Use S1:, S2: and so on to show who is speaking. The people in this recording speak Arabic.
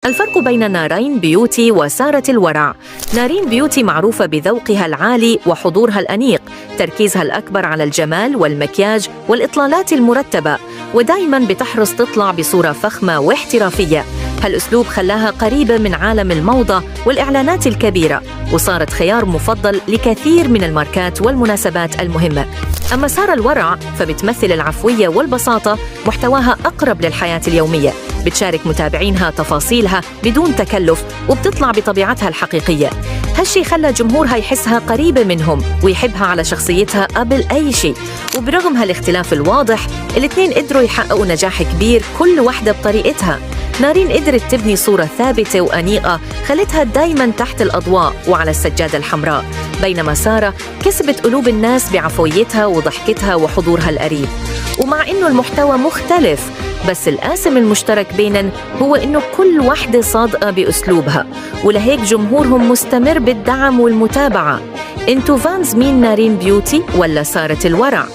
S1: الفرق بين نارين بيوتي وسارة الورع. نارين بيوتي معروفة بذوقها العالي وحضورها الأنيق، تركيزها الأكبر على الجمال والمكياج والإطلالات المرتبة، ودايماً بتحرص تطلع بصورة فخمة واحترافية. هالأسلوب خلاها قريبة من عالم الموضة والإعلانات الكبيرة، وصارت خيار مفضل لكثير من الماركات والمناسبات المهمة. أما سارة الورع فبتمثل العفوية والبساطة، محتواها أقرب للحياة اليومية، بتشارك متابعينها تفاصيلها بدون تكلف وبتطلع بطبيعتها الحقيقية. هالشي خلى جمهورها يحسها قريبة منهم ويحبها على شخصيتها قبل أي شيء. وبرغم هالاختلاف الواضح، الاثنين قدروا يحققوا نجاح كبير، كل واحدة بطريقتها. نارين قدرت تبني صورة ثابتة وأنيقة خلتها دايماً تحت الأضواء وعلى السجادة الحمراء، بينما سارة كسبت قلوب الناس بعفويتها وضحكتها وحضورها القريب. ومع إنه المحتوى مختلف، بس القاسم المشترك بينن هو إنه كل واحدة صادقة بأسلوبها، ولهيك جمهورهم مستمر بالدعم والمتابعة. انتو فانز مين، نارين بيوتي ولا سارة الورع؟